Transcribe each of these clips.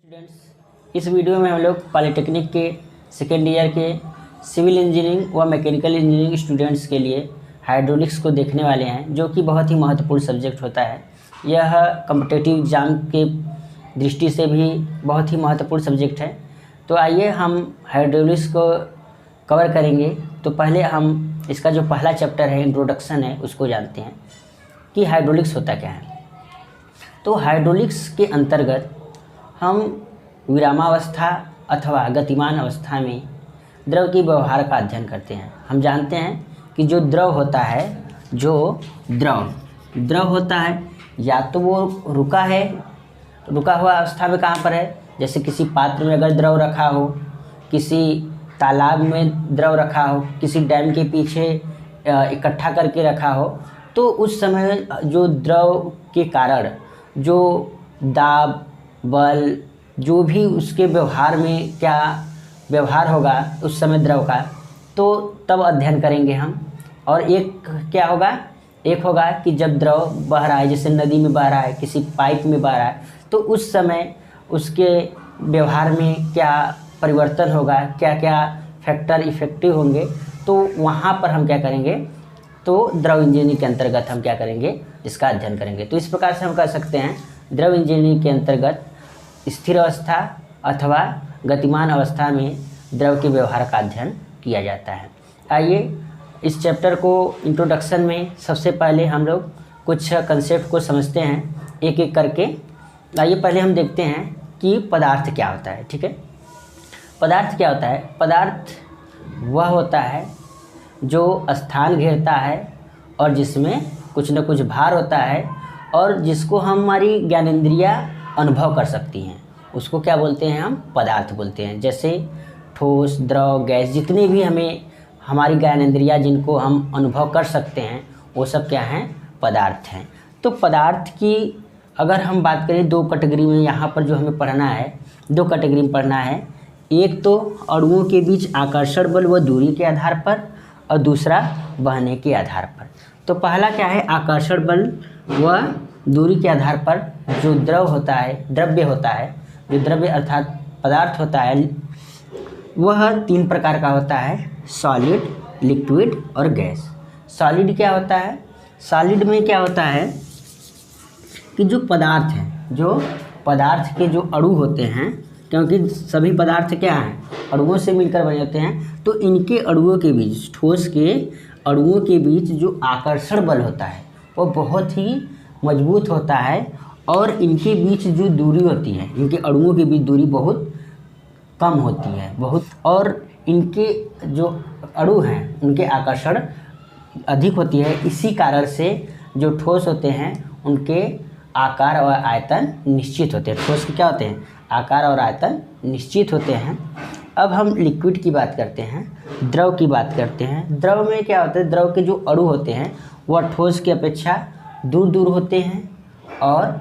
Students, इस video में हम लोग पॉलिटेक्निक के सेकेंड ईयर के सिविल इंजीनियरिंग व मैकेनिकल इंजीनियरिंग स्टूडेंट्स के लिए हाइड्रोलिक्स को देखने वाले हैं, जो कि बहुत ही महत्वपूर्ण सब्जेक्ट होता है। यह कॉम्पिटिटिव एग्ज़ाम के दृष्टि से भी बहुत ही महत्वपूर्ण सब्जेक्ट है। तो आइए हम हाइड्रोलिक्स को कवर करेंगे। तो पहले हम इसका जो पहला चैप्टर है, इंट्रोडक्शन है, उसको जानते हैं कि हाइड्रोलिक्स होता क्या है। तो हाइड्रोलिक्स के अंतर्गत हम विरामावस्था अथवा गतिमान अवस्था में द्रव के व्यवहार का अध्ययन करते हैं। हम जानते हैं कि जो द्रव होता है, द्रव होता है, या तो वो रुका हुआ अवस्था में कहाँ पर है, जैसे किसी पात्र में अगर द्रव रखा हो, किसी तालाब में द्रव रखा हो, किसी डैम के पीछे इकट्ठा करके रखा हो, तो उस समय जो द्रव के कारण जो दाब, बल, जो भी उसके व्यवहार में क्या व्यवहार होगा उस समय द्रव का, तो तब अध्ययन करेंगे हम। और एक क्या होगा, एक होगा कि जब द्रव बह रहा है, जैसे नदी में बह रहा है, किसी पाइप में बह रहा है, तो उस समय उसके व्यवहार में क्या परिवर्तन होगा, क्या क्या फैक्टर इफेक्टिव होंगे, तो वहाँ पर हम क्या करेंगे, तो द्रव इंजीनियरिंग के अंतर्गत हम क्या करेंगे, इसका अध्ययन करेंगे। तो इस प्रकार से हम कह सकते हैं द्रव इंजीनियरिंग के अंतर्गत स्थिर अवस्था अथवा गतिमान अवस्था में द्रव के व्यवहार का अध्ययन किया जाता है। आइए इस चैप्टर को इंट्रोडक्शन में सबसे पहले हम लोग कुछ कंसेप्ट को समझते हैं एक एक करके। आइए पहले हम देखते हैं कि पदार्थ क्या होता है। ठीक है, पदार्थ क्या होता है। पदार्थ वह होता है जो स्थान घेरता है और जिसमें कुछ न कुछ भार होता है और जिसको हमारी ज्ञानेंद्रियाँ अनुभव कर सकती हैं, उसको क्या बोलते हैं, हम पदार्थ बोलते हैं। जैसे ठोस, द्रव, गैस, जितने भी हमें हमारी ज्ञानेंद्रियाँ जिनको हम अनुभव कर सकते हैं, वो सब क्या हैं, पदार्थ हैं। तो पदार्थ की अगर हम बात करें दो कैटेगरी में, यहाँ पर जो हमें पढ़ना है, दो कैटेगरी में पढ़ना है। एक तो अणुओं के बीच आकर्षण बल व दूरी के आधार पर, और दूसरा बहने के आधार पर। तो पहला क्या है, आकर्षण बल व दूरी के आधार पर जो द्रव्य होता है, जो द्रव्य अर्थात पदार्थ होता है, वह तीन प्रकार का होता है, सॉलिड, लिक्विड और गैस। सॉलिड क्या होता है, सॉलिड में क्या होता है कि जो पदार्थ हैं, जो पदार्थ के जो अणु होते हैं, क्योंकि सभी पदार्थ क्या हैं, अणुओं से मिलकर बने होते हैं, तो इनके अणुओं के बीच, ठोस के अणुओं के बीच जो आकर्षण बल होता है वो बहुत ही मजबूत होता है, और इनके बीच जो दूरी होती है, इनके अणुओं के बीच दूरी बहुत कम होती है, और इनके जो अणु हैं उनके आकर्षण अधिक होती है। इसी कारण से जो ठोस होते हैं उनके आकार और आयतन निश्चित होते हैं। ठोस के क्या होते हैं, आकार और आयतन निश्चित होते हैं। अब हम लिक्विड की बात करते हैं, द्रव की बात करते हैं। द्रव में क्या होता है, द्रव के जो अणु होते हैं वह ठोस की अपेक्षा दूर दूर होते हैं, और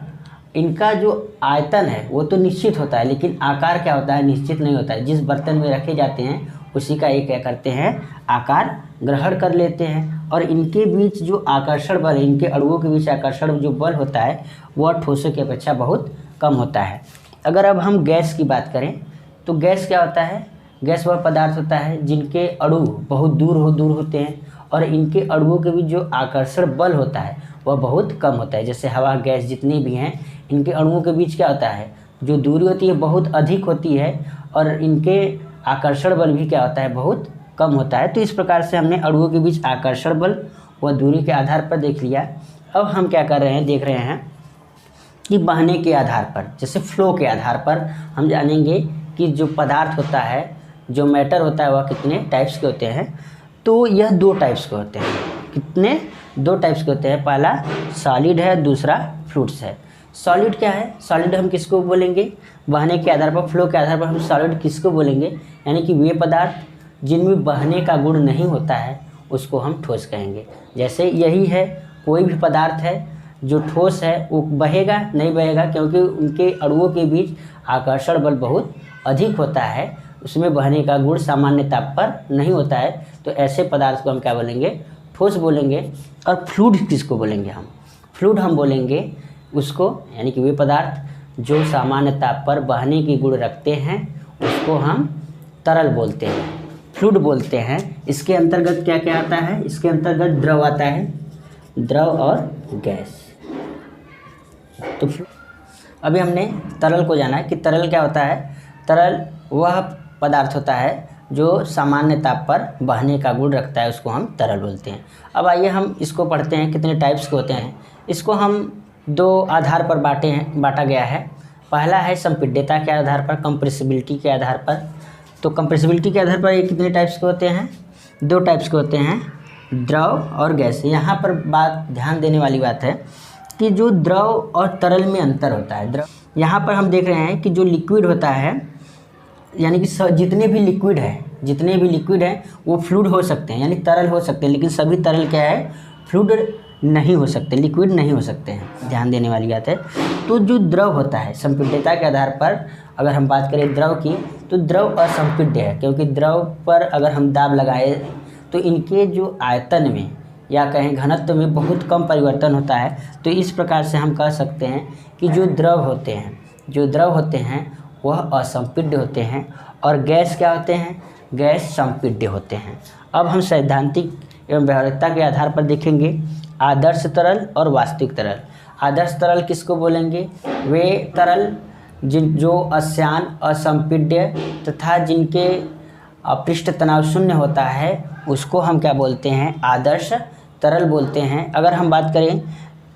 इनका जो आयतन है वो तो निश्चित होता है, लेकिन आकार क्या होता है, निश्चित नहीं होता है। जिस बर्तन में रखे जाते हैं उसी का ये क्या करते हैं, आकार ग्रहण कर लेते हैं। और इनके बीच जो आकर्षण बल है, इनके अणुओं के बीच आकर्षण जो बल होता है वह ठोसों की अपेक्षा बहुत कम होता है। अगर अब हम गैस की बात करें तो गैस क्या होता है, गैस वह पदार्थ होता है जिनके अणु बहुत दूर होते हैं, और इनके अणुओं के बीच जो आकर्षण बल होता है वह बहुत कम होता है। जैसे हवा, गैस जितनी भी हैं, इनके अणुओं के बीच क्या होता है, जो दूरी होती है बहुत अधिक होती है, और इनके आकर्षण बल भी क्या होता है, बहुत कम होता है। तो इस प्रकार से हमने अणुओं के बीच आकर्षण बल व दूरी के आधार पर देख लिया। अब हम क्या कर रहे हैं, देख रहे हैं कि बहने के आधार पर, जैसे फ्लो के आधार पर हम जानेंगे कि जो पदार्थ होता है, जो मैटर होता है, वह कितने टाइप्स के होते हैं। तो यह दो टाइप्स के होते हैं। कितने, दो टाइप्स के होते हैं। पहला सॉलिड है, दूसरा फ्लूइड्स है। सॉलिड क्या है, सॉलिड हम किसको बोलेंगे, बहने के आधार पर, फ्लो के आधार पर हम सॉलिड किसको बोलेंगे, यानी कि वे पदार्थ जिनमें बहने का गुण नहीं होता है उसको हम ठोस कहेंगे। जैसे यही है, कोई भी पदार्थ है जो ठोस है वो बहेगा नहीं, बहेगा, क्योंकि उनके अणुओं के बीच आकर्षण बल बहुत अधिक होता है, उसमें बहने का गुण सामान्य ताप पर नहीं होता है। तो ऐसे पदार्थ को हम क्या बोलेंगे, ठोस बोलेंगे। और फ्लूइड किसको बोलेंगे, हम फ्लूइड हम बोलेंगे उसको, यानी कि वे पदार्थ जो सामान्य ताप पर बहने की गुण रखते हैं उसको हम तरल बोलते हैं, फ्लूइड बोलते हैं। इसके अंतर्गत क्या क्या आता है? इसके अंतर्गत द्रव आता है, द्रव और गैस। तो अभी हमने तरल को जाना है कि तरल क्या होता है। तरल वह पदार्थ होता है जो सामान्य ताप पर बहने का गुण रखता है, उसको हम तरल बोलते हैं। अब आइए हम इसको पढ़ते हैं कितने टाइप्स के होते हैं। इसको हम दो आधार पर बांटा गया है। पहला है संपीड्यता के आधार पर, कंप्रेसिबिलिटी के आधार पर। तो कंप्रेसिबिलिटी के आधार पर ये कितने टाइप्स के होते हैं? दो टाइप्स के होते हैं, द्रव और गैस। यहाँ पर ध्यान देने वाली बात है कि जो द्रव और तरल में अंतर होता है। द्रव यहाँ पर हम देख रहे हैं कि जो लिक्विड होता है, यानी कि जितने भी लिक्विड हैं वो फ्लूइड हो सकते हैं, यानी तरल हो सकते हैं, लेकिन सभी तरल क्या है? फ्लूइड नहीं हो सकते, लिक्विड नहीं हो सकते हैं। ध्यान देने वाली बात है। तो जो द्रव होता है, संपीड्यता के आधार पर अगर हम बात करें द्रव की, तो द्रव असंपीड्य है, क्योंकि द्रव पर अगर हम दाब लगाए तो इनके जो आयतन में या कहें घनत्व में बहुत कम परिवर्तन होता है। तो इस प्रकार से हम कह सकते हैं कि जो द्रव होते हैं वह असंपीड्य होते हैं, और गैस क्या होते हैं? गैस संपीड्य होते हैं। अब हम सैद्धांतिक एवं व्यावहारिकता के आधार पर देखेंगे आदर्श तरल और वास्तविक तरल। आदर्श तरल किसको बोलेंगे? वे तरल जो अश्यान, असंपीड्य तथा जिनके पृष्ठ तनाव शून्य होता है उसको हम क्या बोलते हैं? आदर्श तरल बोलते हैं। अगर हम बात करें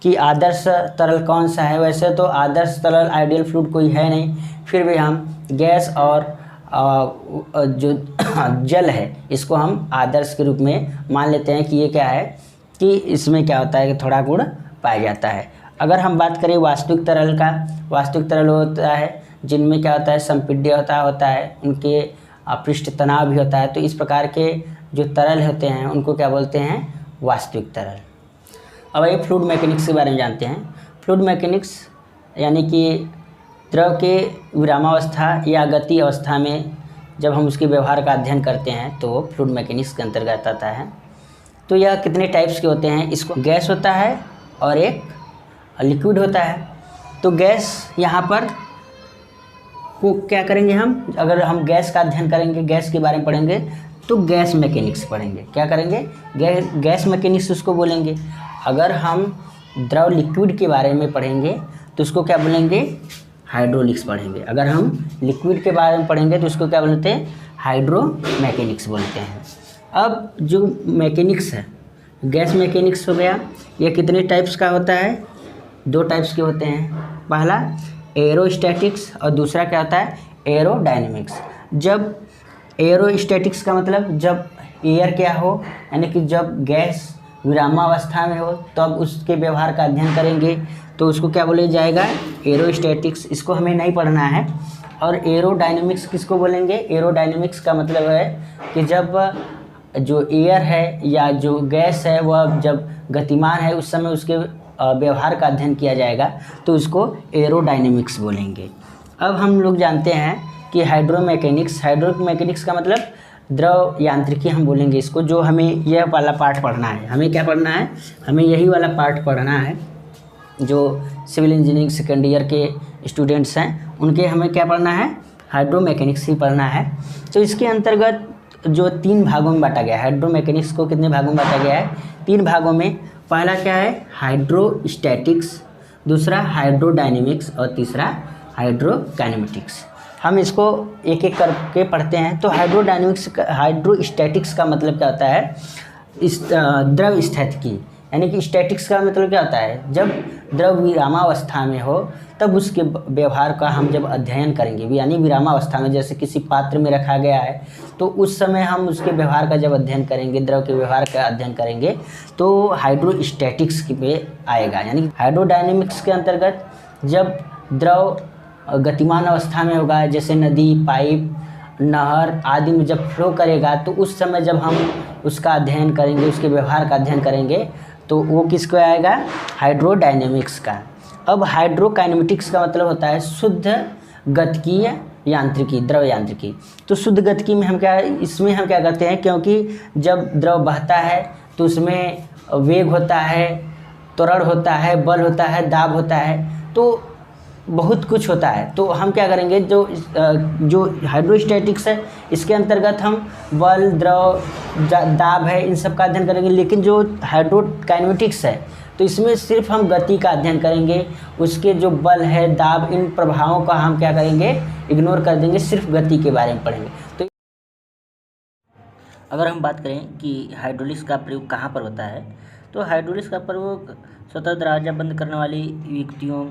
कि आदर्श तरल कौन सा है, वैसे तो आदर्श तरल आइडियल फ्लूइड कोई है नहीं, फिर भी हम गैस और जो जल है इसको हम आदर्श के रूप में मान लेते हैं कि ये क्या है कि इसमें क्या होता है कि थोड़ा गुण पाया जाता है। अगर हम बात करें वास्तविक तरल का, वास्तविक तरल होता है जिनमें क्या होता है? संपीड्य होता है, उनके पृष्ठ तनाव भी होता है। तो इस प्रकार के जो तरल होते हैं उनको क्या बोलते हैं? वास्तविक तरल। अब ये फ्लूइड मैकेनिक्स के बारे में जानते हैं। फ्लूइड मैकेनिक्स यानी कि द्रव के विरामावस्था या गति अवस्था में जब हम उसके व्यवहार का अध्ययन करते हैं तो फ्लूइड मैकेनिक्स के अंतर्गत आता है। तो यह कितने टाइप्स के होते हैं? इसको गैस होता है और एक लिक्विड होता है। तो गैस यहाँ पर को क्या करेंगे हम? अगर हम गैस का अध्ययन करेंगे, गैस के बारे में पढ़ेंगे तो गैस मैकेनिक्स पढ़ेंगे। क्या करेंगे? गैस मैकेनिक्स उसको बोलेंगे। अगर हम द्रव लिक्विड के बारे में पढ़ेंगे तो उसको क्या बोलेंगे? हाइड्रोलिक्स पढ़ेंगे। अगर हम लिक्विड के बारे में पढ़ेंगे तो उसको क्या बोलते हैं? हाइड्रो मैकेनिक्स बोलते हैं। अब जो मैकेनिक्स है, गैस मैकेनिक्स हो गया, ये कितने टाइप्स का होता है? दो टाइप्स के होते हैं। पहला एरोस्टैटिक्स और दूसरा क्या होता है? एरोडायनेमिक्स। जब एरोस्टैटिक्स का मतलब जब एयर क्या हो, यानी कि जब गैस विरामावस्था में हो तब उसके व्यवहार का अध्ययन करेंगे तो उसको क्या बोला जाएगा? एरोस्टैटिक्स। इसको हमें नहीं पढ़ना है। और एरोडायनेमिक्स किसको बोलेंगे? एरोडायनेमिक्स का मतलब है कि जब जो एयर है या जो गैस है वह जब गतिमान है उस समय उसके व्यवहार का अध्ययन किया जाएगा तो उसको एरोडायनेमिक्स बोलेंगे। अब हम लोग जानते हैं कि हाइड्रोमैकेनिक्स का मतलब द्रव यांत्रिकी हम बोलेंगे इसको, जो हमें यह वाला पार्ट पढ़ना है। हमें क्या पढ़ना है? हमें यही वाला पार्ट पढ़ना है। जो सिविल इंजीनियरिंग सेकेंड ईयर के स्टूडेंट्स हैं उनके हमें क्या पढ़ना है? हाइड्रोमैकेनिक्स ही पढ़ना है। तो इसके अंतर्गत जो 3 भागों में बांटा गया है, हाइड्रोमैकेनिक्स को कितने भागों में बांटा गया है? 3 भागों में। पहला क्या है? हाइड्रोस्टैटिक्स, दूसरा हाइड्रोडायनेमिक्स और तीसरा हाइड्रोकाइनेमेटिक्स। हम इसको एक एक करके पढ़ते हैं। तो हाइड्रोस्टैटिक्स का मतलब क्या होता है? इस द्रव स्थितिकी, यानी कि स्टैटिक्स का मतलब क्या होता है? जब द्रव विरामावस्था में हो तब उसके व्यवहार का हम जब अध्ययन करेंगे, यानी विरामावस्था में, जैसे किसी पात्र में रखा गया है तो उस समय हम उसके व्यवहार का जब अध्ययन करेंगे, द्रव के व्यवहार का अध्ययन करेंगे तो हाइड्रोस्टैटिक्स पे आएगा। यानी हाइड्रोडायनेमिक्स के अंतर्गत जब द्रव गतिमान अवस्था में होगा, जैसे नदी, पाइप, नहर आदि में जब फ्लो करेगा तो उस समय जब हम उसका अध्ययन करेंगे, उसके व्यवहार का अध्ययन करेंगे तो वो किसको आएगा? हाइड्रोडायनेमिक्स का। अब हाइड्रोकाइनेमेटिक्स का मतलब होता है शुद्ध गतिकीय यांत्रिकी, द्रव यांत्रिकी। तो शुद्ध गतिकी में इसमें हम क्या करते हैं? क्योंकि जब द्रव बहता है तो उसमें वेग होता है, त्वरण होता है, बल होता है, दाब होता है। तो बहुत कुछ होता है। तो हम क्या करेंगे, जो हाइड्रोस्टैटिक्स है इसके अंतर्गत हम बल, द्रव, दाब है, इन सब का अध्ययन करेंगे। लेकिन जो हाइड्रोकाइनेटिक्स है तो इसमें सिर्फ हम गति का अध्ययन करेंगे, उसके जो बल है, दाब, इन प्रभावों का हम क्या करेंगे, इग्नोर कर देंगे, सिर्फ गति के बारे में पढ़ेंगे। तो अगर हम बात करें कि हाइड्रोलिक्स का प्रयोग कहाँ पर होता है, तो हाइड्रोलिक्स का प्रयोग स्वतः दरवाजा बंद करने वाली युक्तियों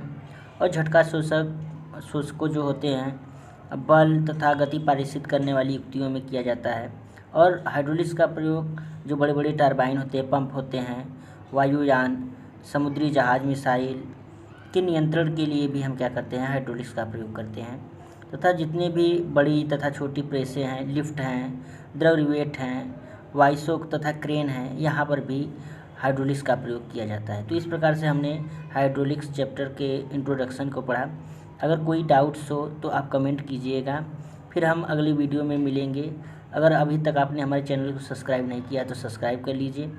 और झटका शोषकों जो होते हैं, बल तथा गति पारित करने वाली युक्तियों में किया जाता है। और हाइड्रोलिक्स का प्रयोग जो बड़े बड़े टरबाइन होते हैं, पंप होते हैं, वायुयान, समुद्री जहाज, मिसाइल के नियंत्रण के लिए भी हम क्या करते हैं, हाइड्रोलिक्स का प्रयोग करते हैं। तथा जितने भी बड़ी तथा छोटी प्रेसें हैं, लिफ्ट हैं, द्रव रिवेट हैं, वाइसोक तथा क्रेन हैं, यहाँ पर भी हाइड्रोलिक्स का प्रयोग किया जाता है। तो इस प्रकार से हमने हाइड्रोलिक्स चैप्टर के इंट्रोडक्शन को पढ़ा। अगर कोई डाउट्स हो तो आप कमेंट कीजिएगा, फिर हम अगली वीडियो में मिलेंगे। अगर अभी तक आपने हमारे चैनल को सब्सक्राइब नहीं किया तो सब्सक्राइब कर लीजिए।